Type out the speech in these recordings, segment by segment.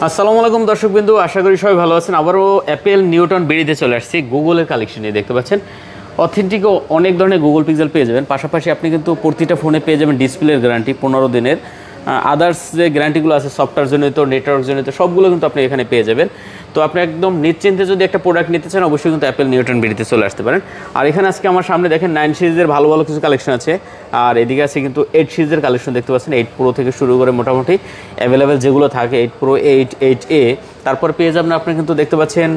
আসসালামু আলাইকুম দর্শকবৃন্দু, আশা করি সবাই ভালো আছেন। আবারও অ্যাপেল নিউটন বেরিতে চলে আসছি গুগলের কালেকশনে। দেখতে পাচ্ছেন অথেন্টিক অনেক ধরনের গুগল পিক্সেল পেয়ে যাবেন। পাশাপাশি আপনি কিন্তু প্রতিটা ফোনে পেয়ে যাবেন ডিসপ্লের গ্যারান্টি 15 দিনের। আদার্স যে গ্যারান্টিগুলো আছে সফটওয়্যার জনিত, নেটওয়ার্ক জনিত, সবগুলো কিন্তু আপনি এখানে পেয়ে যাবেন। তো আপনি একদম নিশ্চিন্তে যদি একটা প্রোডাক্ট নিতে চান অবশ্যই কিন্তু অ্যাপেল নিউটন বেরিতে চলে আসতে পারেন। আর এখানে আজকে আমার সামনে দেখেন 9 সিরিজের ভালো ভালো কিছু কালেকশন আছে। আর এদিকে আছে কিন্তু 8 সিরিজের কালেকশন দেখতে পাচ্ছেন। 8 প্রো থেকে শুরু করে মোটামুটি অ্যাভেলেবেল যেগুলো থাকে 8 প্রো, 8, 8A, তারপর পেয়ে যাবেন আপনি কিন্তু দেখতে পাচ্ছেন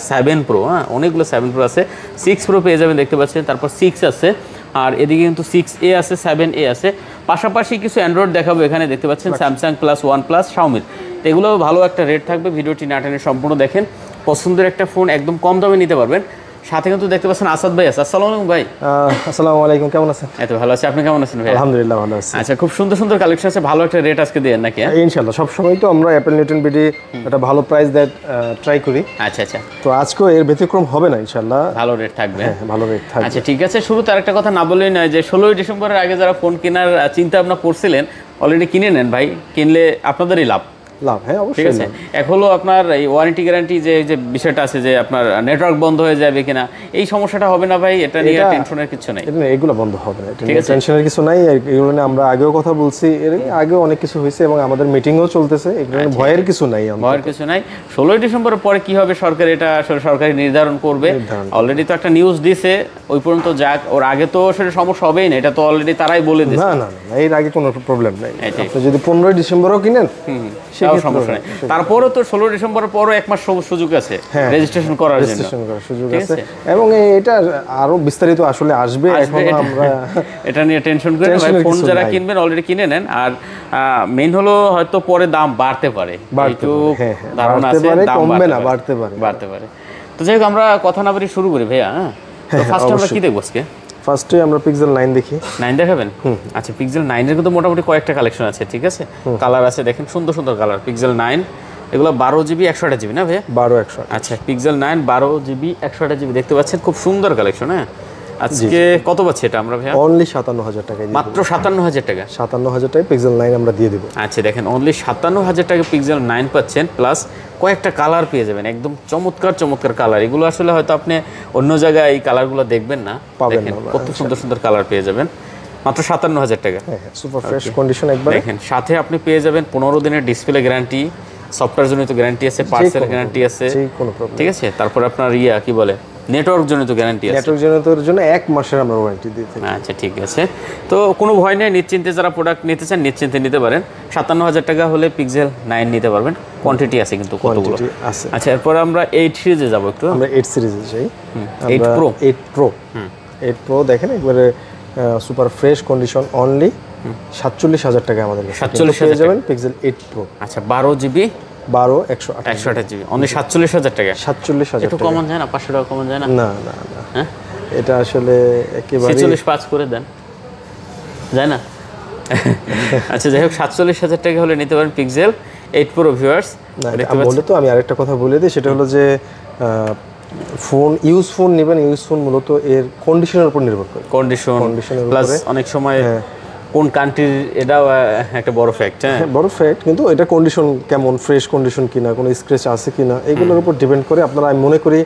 7 প্রো, অনেকগুলো 7 প্রো আছে। 6 প্রো পেয়ে যাবেন দেখতে পাচ্ছেন, তারপর 6 আছে, আর এদিকে কিন্তু 6A আছে, 7A আছে। পাশাপাশি কিছু অ্যান্ড্রয়েড দেখাবো এখানে দেখতে পাচ্ছেন, স্যামসাং প্লাস, OnePlus, শাওমির। এগুলো ভালো একটা রেট থাকবে। ভিডিওটি না টেনে সম্পূর্ণ দেখেন, পছন্দের একটা ফোন একদম কম দামে নিতে পারবেন। সাথে কিন্তু দেখতে পাচ্ছেন আসাদ ভাই আছে। আসসালামু আলাইকুম ভাই। আসসালামু আলাইকুম, কেমন আছেন? এত ভালো আছি, আপনি কেমন আছেন ভাই? আলহামদুলিল্লাহ ভালো আছি। আচ্ছা, খুব সুন্দর সুন্দর কালেকশন আছে, ভালো একটা রেট আজকে দেন নাকি? ইনশাআল্লাহ সবসময় তো আমরা অ্যাপেল নিউটন বিডি একটা ভালো প্রাইস দেয় ট্রাই করি। আচ্ছা আচ্ছা, তো আজকেও এর ব্যতিক্রম হবে না, ইনশাআল্লাহ ভালো রেট থাকবে। হ্যাঁ, ভালো রেট থাকবে। আচ্ছা ঠিক আছে, শুরুতে আরেকটা কথা না বললেই নয় যে 16ই ডিসেম্বরের আগে যারা ফোন কেনার চিন্তা ভাবনা করছিলেন অলরেডি কিনে নেন ভাই, কিনলে আপনাদেরই লাভ। হ্যাঁ ঠিক অবশ্যই। আছে, এক হলো আপনার এই ওয়ারেন্টি গ্যারান্টি যে বিষয়টা আছে যে আপনার নেটওয়ার্ক বন্ধ হয়ে যাবে কিনা, এই সমস্যাটা হবে না ভাই, এটা নিয়ে টেনশনের কিছু নাই। এগুলো বন্ধ হবে না, এটা নিয়ে টেনশনের কিছু নাই। এগুলো নিয়ে আমরা আগেও কথা বলছি, এর আগেও অনেক কিছু হয়েছে এবং আমাদের মিটিংও চলতেছে। এগুলো নিয়ে ভয়ের কিছু নাই, ভয়ের কিছু নাই। 16ই ডিসেম্বরের পরে কি হবে সরকার, এটা আসলে সরকারি নির্ধারণ করবে। অলরেডি তো একটা নিউজ দিছে, ওই পর্যন্ত যাক। ওর আগে তো সেটা সমস্যা হবেই না, এটা তো অলরেডি তারাই বলে দিয়েছে। না না না, এর আগে কোনো প্রবলেম নাই। আপনি যদি 15ই ডিসেম্বরও কিনেন সেটাও সমস্যা নেই। তারপরেও তো 16 ডিসেম্বরের পরও এক মাস সুযোগ আছে রেজিস্ট্রেশন করার জন্য, সুযোগ আছে। এবং এটা আরো বিস্তারিত আসলে আসবে, এখন আমরা এটা নিয়ে টেনশন করেন না ভাই। ফোন যারা কিনবেন অলরেডি কিনে নেন। আর মেইন হলো হয়তো পরে দাম বাড়তে পারে, একটু ধারণা আছে, দাম কমবে না, বাড়তে পারে। তো যাই হোক, আমরা কথা না বলে শুরু করি ভাইয়া। তো ফার্স্ট আমরা কি দেখব আজকে? ফার্স্টে আমরা পিক্সেল 9 দেখি। 9 দেখাবেন? আচ্ছা, পিক্সেল 9 এর কিন্তু মোটামুটি কয়েকটা কালেকশন আছে, ঠিক আছে? কালার আছে, দেখেন সুন্দর সুন্দর কালার। পিক্সেল 9 এগুলো 12GB 128GB না ভাই? 12/128। আচ্ছা, পিক্সেল 9 12GB 128GB দেখতে পাচ্ছেন, খুব সুন্দর কালেকশন। হ্যাঁ, আজকে কত পাচ্ছি এটা আমরা ভাইয়া? অনলি 57,000 টাকায়, মাত্র 57,000 টাকা। 57,000 টাকায় পিক্সেল 9 আমরা দিয়ে দেব। আচ্ছা দেখেন, অনলি 57,000 টাকা পিক্সেল 9 পাচ্ছেন, প্লাস কয়েকটা কালার পেয়ে যাবেন, একদম চমৎকার চমৎকার কালার। এগুলো আসলে হয়তো আপনি অন্য জায়গায় এই কালারগুলো দেখবেন না, পাবেন না। কত সুন্দর সুন্দর কালার পেয়ে যাবেন মাত্র 57,000 টাকা। হ্যাঁ, সুপার ফ্রেশ কন্ডিশন একবার দেখেন। সাথে আপনি পেয়ে যাবেন 15 দিনের ডিসপ্লে গ্যারান্টি, সফটওয়্যার জনিত গ্যারান্টি আছে, পার্সেল গ্যারান্টি আছে, ঠিক আছে? তারপর আপনার কি বলে, নেটওয়ার্ক জনিত গ্যারান্টি আছে। নেটওয়ার্ক জনিতর জন্য 1 মাসের আমরা ওয়ারেন্টি দিই। আচ্ছা ঠিক আছে, তো কোনো ভয় নেই, নিশ্চিন্তে যারা প্রোডাক্ট নিতে চান নিশ্চিন্তে নিতে পারেন। 57,000 টাকা হলে পিক্সেল 9 নিতে পারবেন। কোয়ান্টিটি আছে কিন্তু কতগুলো আছে। আচ্ছা, এরপর আমরা 8 সিরিজে যাব একটু। আমরা 8 সিরিজে যাই। 8 প্রো 8 প্রো দেখেন একবারে সুপার ফ্রেশ কন্ডিশন, অনলি 47,000 টাকা আমাদের 47,000 যাবেন পিক্সেল 8 প্রো। আচ্ছা, 12GB 128GB অনলি 47,000 টাকা। 47,000 একটু কমন যায় না? 500 টাকা কমন যায় না? না না না, হ্যাঁ এটা আসলে একেবারে 46.5 করে দেন, যায় না? আচ্ছা যাই হোক, 47,000 টাকা হলে নিতে পারেন পিক্সেল 8 প্রো। ভিউয়ার্স বলে তো আমি আরেকটা কথা বলে দিই, সেটা হলো যে ফোন ফোন নেবেন, ফোন মূলত এর কন্ডিশনের উপর নির্ভর করে। কন্ডিশন প্লাস অনেক সময় কোন কান্ট্রির, এটাও একটা বড় ফ্যাক্ট। হ্যাঁ, বড় ফ্যাক্ট। কিন্তু এটা কন্ডিশন কেমন, ফ্রেশ কন্ডিশন কিনা, কোনো স্ক্র্যাচ আছে কিনা, এগুলোর উপর ডিপেন্ড করে আপনারা, আমি মনে করি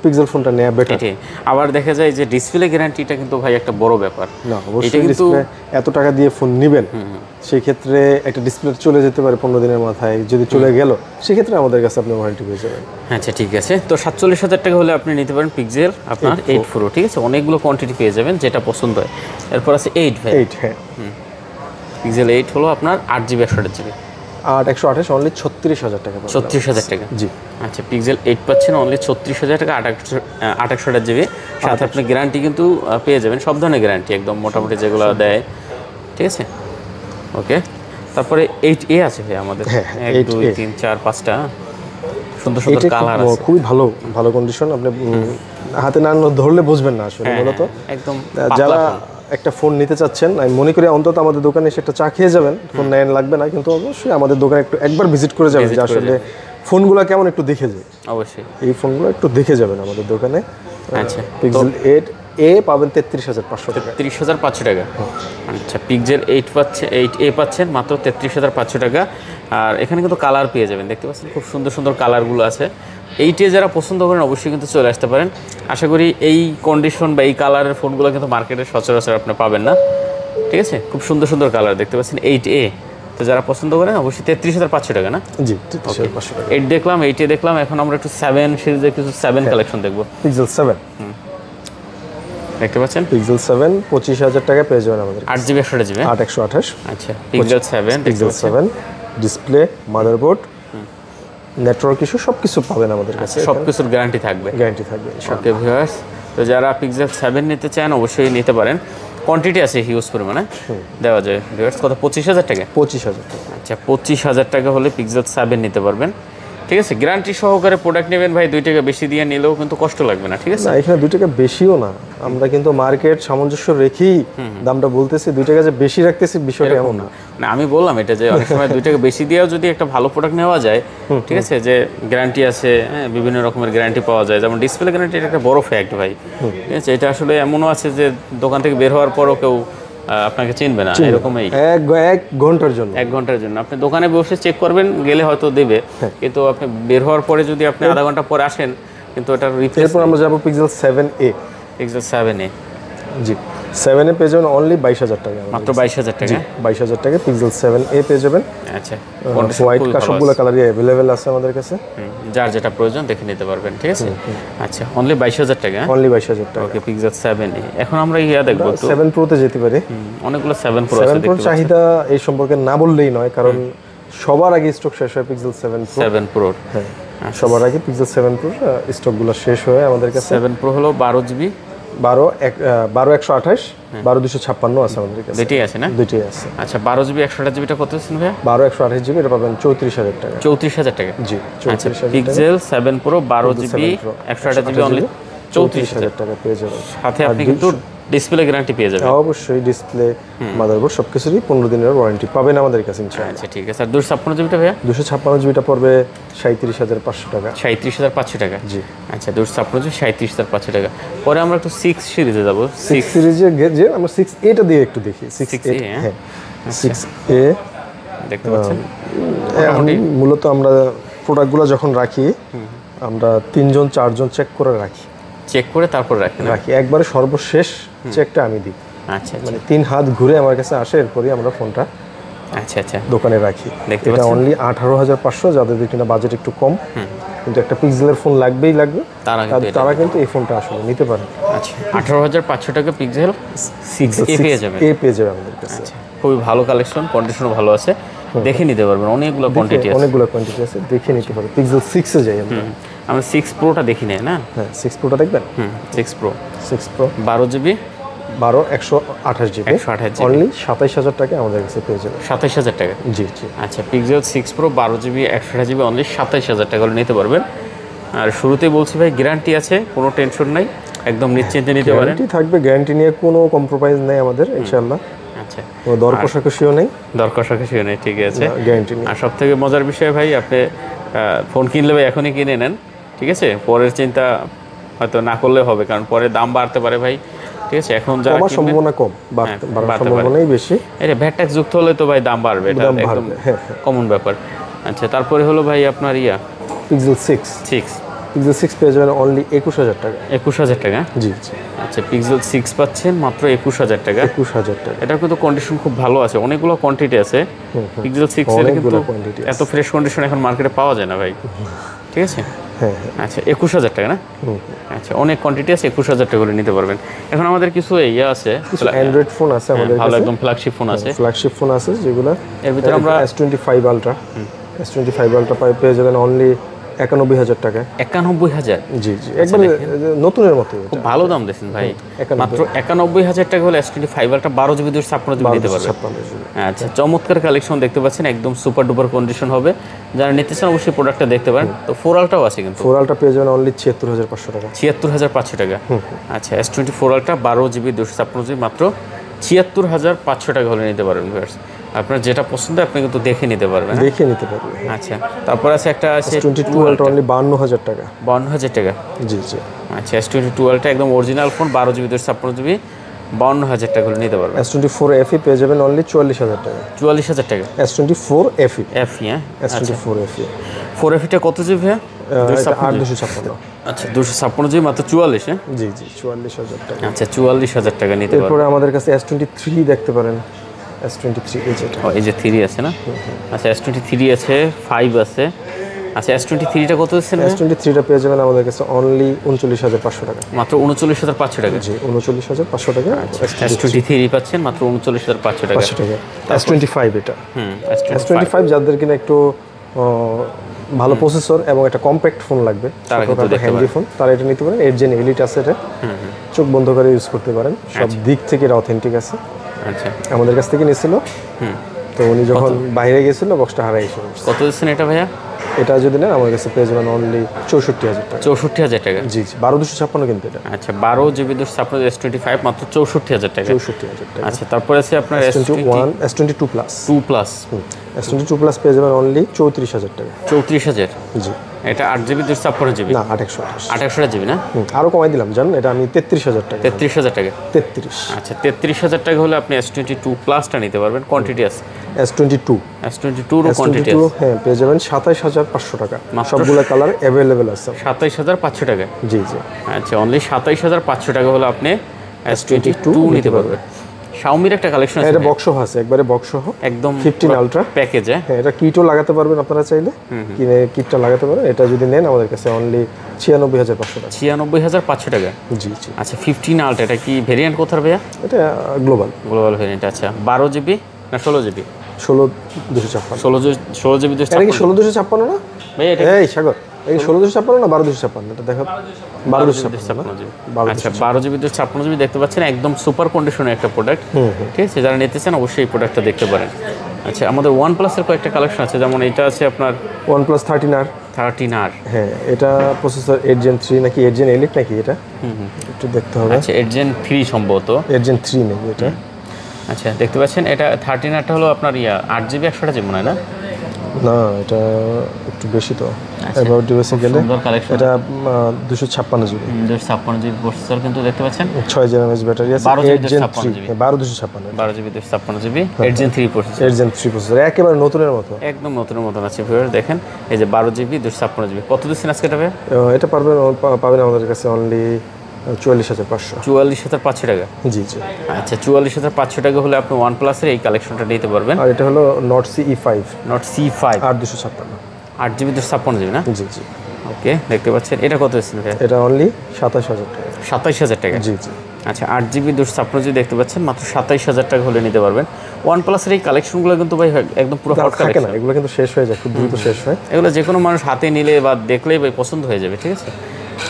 পিক্সেল ফোনটা নেওয়া বেটার। আবার দেখা যায় যে ডিসপ্লে গ্যারান্টিটা কিন্তু ভাই একটা বড় ব্যাপার। না অবশ্যই, ডিসপ্লে এত টাকা দিয়ে ফোন নেবেন, সেই ক্ষেত্রে একটা ডিসপ্লে চলে যেতে পারে 15 দিনের মাথায়। যদি চলে গেল সেই ক্ষেত্রে আমাদের কাছে আপনি ওয়ারেন্টি পেয়ে যাবেন। আচ্ছা ঠিক আছে, তো 47,000 টাকা হলে আপনি নিতে পারেন পিক্সেল আপনার 8 প্রো, ঠিক আছে? অনেকগুলো কোয়ান্টিটি পেয়ে যাবেন, যেটা পছন্দ হয়। এরপর আছে 8 ভাই। 8, হ্যাঁ পিক্সেল 8 হলো আপনার 8GB 128GB। 128 অনলি 36,000 টাকা। 36,000 টাকা, জি। আচ্ছা, পিক্সেল 8 পাচ্ছেন অনলি 36,000 টাকা, 128GB। সাথে আপনি গ্যারান্টি কিন্তু পেয়ে যাবেন, সব ধরনের গ্যারান্টি একদম মোটামুটি যেগুলো দেয়, ঠিক আছে? ওকে, তারপরে 8A আছে ভাই আমাদের। 1 2 3 4 5টা সুন্দর সুন্দর কালার আছে, খুবই ভালো ভালো কন্ডিশন। আপনি হাতে না ধরলে বুঝবেন না আসলে। মূলত একদম যারা একটা ফোন নিতে চাচ্ছেন, আমি মনে করি অন্তত আমাদের দোকানে এসে একটা চা খেয়ে যাবেন। ফোন নেন লাগবে না, কিন্তু অবশ্যই আমাদের দোকানে একবার ভিজিট করে যাবেন, যে আসলে ফোনগুলো কেমন একটু দেখে যায়। অবশ্যই এই ফোনগুলো একটু দেখে যাবেন আমাদের দোকানে। আচ্ছা, পিক্সেল 8A পাবেন 33,500 টাকা। 33,500 টাকা। আচ্ছা, পিক্সেল 8A পাচ্ছেন মাত্র 33,500 টাকা। আর এখানে কিন্তু কালার পেয়ে যাবেন, দেখতে পাচ্ছেন খুব সুন্দর সুন্দর কালারগুলো আছে। এইটে যারা পছন্দ করেন অবশ্যই কিন্তু চলে আসতে পারেন। আশা করি এই কন্ডিশন বা এই কালারের ফোনগুলো কিন্তু মার্কেটে সচরাচর আপনি পাবেন না, ঠিক আছে। খুব সুন্দর সুন্দর কালার দেখতে পাচ্ছেন 8A। তো যারা পছন্দ করেন অবশ্যই 33,500 টাকা না? জি 33,500 টাকা। 8 দেখলাম, 8A দেখলাম, এখন আমরা একটু 7 সিরিজের কিছু 7 কালেকশন দেখবো। পিক্সেল 7 দেখতে পাচ্ছেন পিক্সেল 7 25,000 টাকা পেয়ে যাবেন আমাদের। 8GB 128GB। 8128। আচ্ছা pixel 7 pixel 7 display, motherboard, network issue সব কিছু পাবেন আমাদের কাছে। সব কিছুর গ্যারান্টি থাকবে। গ্যারান্টি থাকবে। ওকে ভিউয়ার্স, তো যারা পিক্সেল 7 নিতে চান অবশ্যই নিতে পারেন। কোয়ান্টিটি আছে হিউজ পরিমাণে, দেওয়া যায়। ভিউয়ার্স কত? 25,000 টাকা। 25,000 টাকা। আচ্ছা 25,000 টাকা হলে পিক্সেল 7 নিতে পারবেন, ঠিক আছে। গ্যারান্টি সহকারে প্রোডাক্ট নেবেন ভাই, 2 টাকা বেশি দিয়ে নিলেও কিন্তু কষ্ট লাগবে না, ঠিক আছে। না এখানে 2 টাকা বেশিও না, আমরা কিন্তু মার্কেট সামঞ্জস্য রেখেই দামটা বলতেছি। 2 টাকা যে বেশি রাখতেছি বিষয়টা এমন না। না আমি বললাম এটা যে অনেক সময় 2 টাকা বেশি দিয়েও যদি একটা ভালো প্রোডাক্ট নেওয়া যায়, ঠিক আছে, যে গ্যারান্টি আছে, হ্যাঁ বিভিন্ন রকমের গ্যারান্টি পাওয়া যায়, যেমন ডিসপ্লে গ্যারান্টি, এটা একটা বড় ফ্যাক্ট ভাই, ঠিক আছে। এটা আসলে এমনও আছে যে দোকান থেকে বের হওয়ার পরও কেউ আপনাকে চিনবে না, এরকমই। 1 ঘন্টার জন্য 1 ঘন্টার জন্য আপনি দোকানে বসে চেক করবেন, গেলে হয়তো দেবে, কিন্তু আপনি বের হওয়ার পরে যদি আপনি আধা ঘন্টা পরে আসেন, কিন্তু এটা রিপ্লেস। এরপর আমরা যাব পিক্সেল 7A। পিক্সেল 7A জি 7A পেয়ে যাবেন অনলি 22,000 টাকা। মাত্র 22,000 টাকা। 22,000 টাকা পিক্সেল 7A পেয়ে যাবেন। আচ্ছা হোয়াইট সবগুলো কালারই অ্যাভেলেবেল আছে আমাদের কাছে, যার যেটা প্রয়োজন দেখে নিতে পারবেন, ঠিক আছে। আচ্ছা অনলি 22,000 টাকা। অনলি 22,000 টাকা। ওকে পিক্সেল 7A। এখন আমরা ইয়া দেখব তো 7 প্রোতে যেতে পারি। অনেকগুলো 7 প্রো আছে 7 প্রো দেখতে চাহিদা এই সম্পর্কে না বললেই নয়, কারণ সবার আগে স্টক শেষ হয় পিক্সেল 7 প্রো। 7 প্রো হ্যাঁ সবার আগে পিক্সেল 7 প্রো স্টকগুলো শেষ হয় আমাদের কাছে। 7 প্রো হলো 12GB 128 12256 আছে আমাদের কাছে। দুটোই আছে না? দুটোই আছে। আচ্ছা 12GB 128GBটা কত আছে ভাই? 128 জিবি এটা পাবেন 34,000 টাকা। 34,000 টাকা। জি আচ্ছা 34,000 টাকা। Pixel 7 pro 12GB 128GB only 34,000 টাকা পেয়ে যাবেন। সাথে আপনি কিন্তু ডিসপ্লে গ্যারান্টি পেয়ে যাবেন। অবশ্যই ডিসপ্লে, মাদারবোর্ড সবকিছুরই 15 দিনের ওয়ারেন্টি পাবেন আমাদের কাছে ইনশাআল্লাহ। আচ্ছা ঠিক আছে। আর 256GBটা ভাইয়া? 256জিবিটা পড়বে 37,500 টাকা। 37,500 টাকা। জি আচ্ছা 256GB 37,500 টাকা। পরে আমরা একটু 6 সিরিজে যাব। 6 সিরিজে যে আমরা 6A টা দিয়ে একটু দেখি। 6A হ্যাঁ 6A দেখতে পাচ্ছেন। আমি মূলত আমরা প্রোডাক্টগুলো যখন রাখি আমরা 3জন 4জন চেক করে রাখি, চেক করে তারপর রাখেন? রাখি একবারে সর্বশেষ চেকটা আমি দিই। আচ্ছা মানে 3 হাত ঘুরে আমার কাছে আসে, এরপরই আমরা ফোনটা আচ্ছা আচ্ছা দোকানে রাখি। দেখতে এটা পাচ্ছেন অনলি 18,500, যাদের কিনা বাজেট একটু কম কিন্তু একটা পিক্সেলের ফোন লাগবেই লাগবে, তারা কিন্তু এই ফোনটা আসলে নিতে পারে। আচ্ছা 18,500 টাকা পিক্সেল 6A পেয়ে যাবেন। এ পেয়ে যাবে আমাদের কাছে। আচ্ছা খুবই ভালো কালেকশন, কন্ডিশনও ভালো আছে, দেখে নিতে পারবেন। অনেকগুলো কোয়ান্টিটি আছে, অনেকগুলো কোয়ান্টিটি আছে, দেখে নিতে পারবেন। পিক্সেল 6 এ যাই আমরা 6 প্রোটা দেখি না। হ্যাঁ 6 প্রোটা দেখবেন। 6 pro 6 pro 12GB 128 GB 128 GB only 27,000 টাকা আমাদের কাছে পেয়ে যাবেন। 27,000 টাকা। জি জি আচ্ছা pixel 6 pro 12GB 128GB only 27,000 টাকা হলে নিতে পারবেন। আর শুরুতেই বলছি ভাই গ্যারান্টি আছে, কোনো টেনশন নাই, একদম নিশ্চিন্তে নিতে পারেন। গ্যারান্টি থাকবে, গ্যারান্টি নিয়ে কোনো কম্প্রোমাইজ নেই আমাদের ইনশাআল্লাহ। আচ্ছা কোনো দর কষাকষিও নেই, দর কষাকষিও নেই, ঠিক আছে। গ্যারান্টি নেই। আর সব থেকে মজার বিষয় ভাই, আপনি ফোন কিনলে ভাই এখনই কিনে নেন, ঠিক আছে। পরের চিন্তা হয়তো না করলে হবে, কারণ পরে দাম বাড়তে পারে ভাই, ঠিক আছে। এখন যারা কমার সম্ভাবনা কম, বাড়ার সম্ভাবনাই বেশি। এটা ভ্যাট ট্যাক্স যুক্ত হলে তো ভাই দাম বাড়বে, এটা একদম কমন ব্যাপার। আচ্ছা তারপরে হলো ভাই আপনার পিক্সেল 6 পিক্সেল 6 পেয়ে যাবেন অনলি 21,000 টাকা। 21,000 টাকা? জি জি। আচ্ছা পিক্সেল 6 পাচ্ছেন মাত্র 21,000 টাকা। 21,000 টাকা। এটা কিন্তু কন্ডিশন খুব ভালো আছে, অনেকগুলো কোয়ান্টিটি আছে পিক্সেল 6 এর, কিন্তু এত ফ্রেশ কন্ডিশন এখন মার্কেটে পাওয়া যায় না ভাই, ঠিক আছে। হ্যাঁ আচ্ছা 21,000 টাকা না? আচ্ছা অনেক কোয়ান্টিটি আছে, 21,000 টাকা করে নিতে পারবেন। এখন আমাদের কিছু আছে, অ্যান্ড্রয়েড ফোন আছে আমাদের কাছে, ভালো একদম ফ্ল্যাগশিপ ফোন আছে। ফ্ল্যাগশিপ ফোন আছে যেগুলো, এর ভিতরে আমরা S25 আলট্রা S25 আলট্রা পেয়ে যাবেন অনলি 91,000 টাকা। 91,000? জি জি একবারে নতুনের মতো, খুব ভালো দাম দিয়েছেন ভাই। মাত্র 91,000 টাকা হলে S25 আলট্রা 12GB 256GB নিতে পারবেন। আচ্ছা চমৎকার কালেকশন দেখতে পাচ্ছেন, একদম সুপার ডুপার কন্ডিশন হবে। যারা নিতে চান অবশ্যই প্রোডাক্টটা দেখতে পারেন। তো 4 আলট্রাও আছে, কিন্তু 4 আলট্রা পেয়ে যাবেন অনলি 76,500 টাকা। 76,500 টাকা। আচ্ছা S24 আলট্রা 12GB 256GB মাত্র 76,500 টাকা হলে নিতে পারবেন ভিউয়ার্স। আপনার যেটা পছন্দ আপনি কিন্তু দেখে নিতে পারবেন, দেখে নিতে পারবেন। আচ্ছা তারপর আছে একটা আছে S22 আলট্রা অনলি 52,000 টাকা। 52,000 টাকা? জি জি। আচ্ছা S22 আলট্রা একদম অরিজিনাল ফোন, 12GB 256GB 52,000 টাকা হলে নিতে পারবেন। S24 FE পেয়ে যাবেন অনলি 44,000 টাকা। 44,000 টাকা S24 FE FE, হ্যাঁ। S24 FE 4FE টা কত জিবি? হ্যাঁ, 8256। আচ্ছা 256 জিবি মাত্র 44, হ্যাঁ। জি 44,000 টাকা। আচ্ছা 44,000 টাকা নিতে পারবেন। এরপরে আমাদের কাছে S23 দেখতে পারেন। S23 এই যেটা, এই যে 3 আছে না? আচ্ছা S23 আছে, 5 আছে। আচ্ছা S23 টা কত দিচ্ছেন? S23 টা পেয়ে যাবেন আমাদের কাছে অনলি 39,500 টাকা। মাত্র 39,500 টাকা। জি 39,500 টাকা। S23 পাচ্ছেন মাত্র 39,500 টাকা। S25 এটা। S25 যাদের কিনা একটু ভালো প্রসেসর এবং একটা কম্প্যাক্ট ফোন লাগবে, তারা কিন্তু হ্যান্ডি ফোন, তারা এটা নিতে পারেন। 8 Gen Elite আছে এটা, চোখ বন্ধ করে ইউজ করতে পারেন, সব দিক থেকে এটা অথেন্টিক আছে। আচ্ছা আমাদের কাছ থেকে নিয়েছিল, তো উনি যখন বাইরে গেছিল বক্সটা হারাই গেছিল। কত দিচ্ছেন এটা ভাইয়া? এটা যদি নেন আমার কাছে পেয়ে যাবেন অনলি 64,000 টাকা। 64,000 টাকা। জি 12256 কিন্তু এটা। আচ্ছা 12 জিবি 256 S25 মাত্র 64,000 টাকা। 64,000 টাকা। আচ্ছা তারপরে আছে আপনার S22 plus. 2 plus. S22 plus পেয়ে যাবেন অনলি 34,000 টাকা। 34,000? জি। এটা 8 জিবি 256 জিবি না 828। 828 জিবি না? আরো কমাই দিলাম জানেন, এটা আমি 33,000 টাকা। 33,000 টাকা। 33। আচ্ছা 33,000 টাকা হলে আপনি S22 প্লাসটা নিতে পারবেন। কোয়ান্টিটি আছে S22 এর কোয়ান্টিটি আছে। হ্যাঁ পেয়ে যাবেন 27,500 টাকা। সবগুলো কালার अवेलेबल আছে। 27,500 টাকা। জি জি। আচ্ছা অনলি 27,500 টাকা হলে আপনি S22 নিতে পারবেন। Xiaomi-র একটা কালেকশন আছে, এটা বক্স সহ আছে, একবারে বক্স সহ, একদম 15 আলট্রা প্যাকেজে। হ্যাঁ এটা কিটও লাগাতে পারবেন আপনারা চাইলে, কিনে কিটটা লাগাতে পারেন। এটা যদি নেন আমাদের কাছে অনলি 96,500 টাকা। 96,500 টাকা। জি জি। আচ্ছা 15 আলট্রা, এটা কি ভেরিয়েন্ট কোথার ভাইয়া? এটা গ্লোবাল ভেরিয়েন্ট। আচ্ছা 12 জিবি না 16 জিবি? 16,256। 16 জিবি এটা কি 16,256 না ভাইয়া? এটা এই সাগর, এই 16,256 না 12,256? এটা দেখো 12,256 জিবি। আচ্ছা 12 জিবি 256 জিবি দেখতে পাচ্ছেন, একদম সুপার কন্ডিশনের একটা প্রোডাক্ট। ঠিক আছে, যারা নিতে চান অবশ্যই এই প্রোডাক্টটা দেখতে পারেন। আচ্ছা আমাদের OnePlus এর কয়েকটা কালেকশন আছে, যেমন এটা আছে আপনার OnePlus 13R। 13R, হ্যাঁ এটা প্রসেসর 8 Gen 3 নাকি 8 Gen Elite নাকি এটা একটু দেখতে হবে। আচ্ছা 8 Gen 3 সম্ভবত, 8 Gen 3 নাকি এটা। আচ্ছা দেখতে পাচ্ছেন এটা 13Rটা হলো আপনার 8 জিবি 128 মনে হয় না? না এটা একটু বেশি তো। অ্যাবাউট ডিভাইসে গেলে এটা 256 জিবি। 256 জিবি প্রসেসর কিন্তু দেখতে পাচ্ছেন, 6 Gen ব্যাটারি আছে, 8 Gen 3 12256 12 GB 256 GB 8 Gen 3 processor. 8 Gen 3 processor একেবারে নতুনের মতো, একদম নতুনের মতন আছে ভিউয়ার। দেখেন এই যে 12 জিবি 256 জিবি কত দিচ্ছেন আজকে এটা? এটা পাবেন আমাদের কাছে অনলি 44,500। 44,500 টাকা। জি জি। আচ্ছা 44,500 টাকা হলে আপনি OnePlus এর এই কালেকশনটা নিতে পারবেন। আর এটা হলো Note CE5, Note CE5 8,256, 8 GB 256 GB না? জি জি। ওকে দেখতে পাচ্ছেন এটা কত দিচ্ছেন ভাই? এটা অনলি 27,000 টাকা। 27,000 টাকা। জি জি। আচ্ছা 8 জিবি 256 জিবি দেখতে পাচ্ছেন মাত্র 27,000 টাকা হলে নিতে পারবেন। OnePlus এর এই কালেকশনগুলো কিন্তু ভাই একদম পুরো হট থাকে কালেকশন না, এগুলো কিন্তু শেষ হয়ে যায়, খুব দ্রুত শেষ হয়। এগুলো যে কোনো মানুষ হাতে নিলে বা দেখলেই ভাই পছন্দ হয়ে যাবে, ঠিক আছে।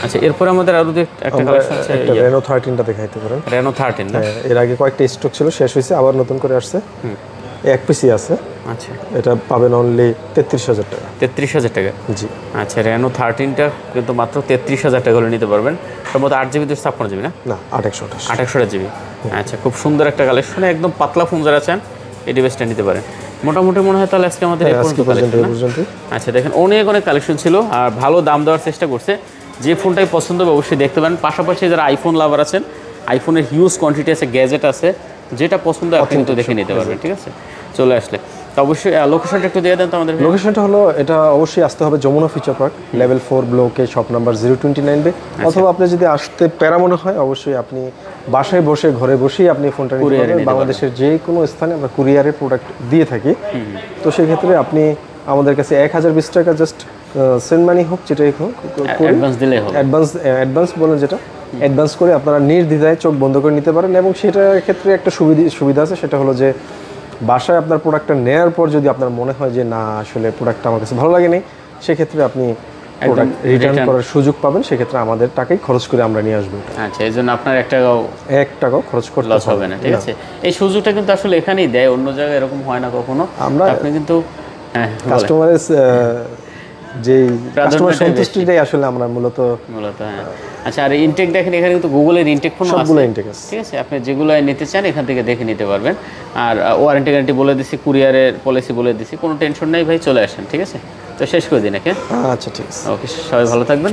আচ্ছা এরপর আমাদের আরো একটা কালেকশন আছে, একটা Reno 13টা দেখাইতে পারেন। Reno 13 না? এর আগে কয়েকটা স্টক ছিল, শেষ হয়েছে, আবার নতুন করে আসছে। এক পিসি আছে। আচ্ছা এটা পাবেন অনলি 33,000 টাকা। 33,000 টাকা। জি। আচ্ছা Reno 13টা কিন্তু মাত্র 33,000 টাকা হলে নিতে পারবেন। সম্ভবত 8 জিবি 256 জিবি না? না 828। 828 জিবি। আচ্ছা খুব সুন্দর একটা কালেকশন, একদম পাতলা ফোন যারা চান এই ডিভাইসটা নিতে পারেন। মোটামুটি মনে হয় তাহলে আজকে আমাদের এই পর্যন্ত কালেকশন। আচ্ছা দেখেন অনেক কালেকশন ছিল আর ভালো দাম দেওয়ার চেষ্টা করছে। যে ফোনটাই পছন্দ হবে অবশ্যই দেখতে পারেন। পাশাপাশি যারা আইফোন লাভার আছেন, আইফোনের হিউজ কোয়ান্টিটি আছে, গ্যাজেট আছে, যেটা পছন্দ আপনি কিন্তু দেখে নিতে পারবেন, ঠিক আছে। চলে আসলে তো অবশ্যই লোকেশনটা একটু দিয়ে দেন তো আমাদের। লোকেশনটা হলো, এটা অবশ্যই আসতে হবে যমুনা ফিচার পার্ক, লেভেল 4 ব্লকে, শপ নাম্বার 029 বে। অথবা আপনি যদি আসতে প্যারা মনে হয় অবশ্যই আপনি বাসায় বসে ঘরে বসেই আপনি ফোনটা নিতে পারবেন। বাংলাদেশের যে কোনো স্থানে আমরা কুরিয়ারের প্রোডাক্ট দিয়ে থাকি। তো সেই ক্ষেত্রে আপনি আমাদের কাছে 1020 টাকা জাস্ট সেন্ড মানি হোক, যেটাই হোক অ্যাডভান্স দিলে হবে। অ্যাডভান্স বলেন যেটা, অ্যাডভান্স করে আপনারা নির্দ্বিধায় চোখ বন্ধ করে নিতে পারেন। এবং সেটার ক্ষেত্রে একটা সুবিধা আছে, সেটা হলো যে বাসায় আপনার প্রোডাক্টটা নেওয়ার পর যদি আপনার মনে হয় যে না আসলে প্রোডাক্টটা আমার কাছে ভালো লাগেনি, সেক্ষেত্রে আপনি প্রোডাক্ট রিটার্ন করার সুযোগ পাবেন। সেক্ষেত্রে আমাদের টাকাই খরচ করে আমরা নিয়ে আসবো। আচ্ছা এই জন্য আপনার 1 টাকাও খরচ করতে লস হবে না, ঠিক আছে। এই সুযোগটা কিন্তু আসলে এখানেই দেয়, অন্য জায়গায় এরকম হয় না কখনো। আপনি কিন্তু কাস্টমারের যেই কাস্টমার সন্তুষ্টিটাই আসলে আমরা মূলত হ্যাঁ। আচ্ছা আর ইনটেক দেখেন, এখানে কিন্তু গুগলের ইনটেক ফোন সবগুলো ইনটেক আছে, ঠিক আছে। আপনি যেগুলো নিতে চান এখান থেকে দেখে নিতে পারবেন। আর ওয়ারেন্টি গ্যারান্টি বলে দিছি, কুরিয়ারের পলিসি বলে দিছি, কোনো টেনশন নাই ভাই, চলে আসেন, ঠিক আছে। তো শেষ করে দিন একে। আচ্ছা ঠিক আছে, ওকে সবাই ভালো থাকবেন।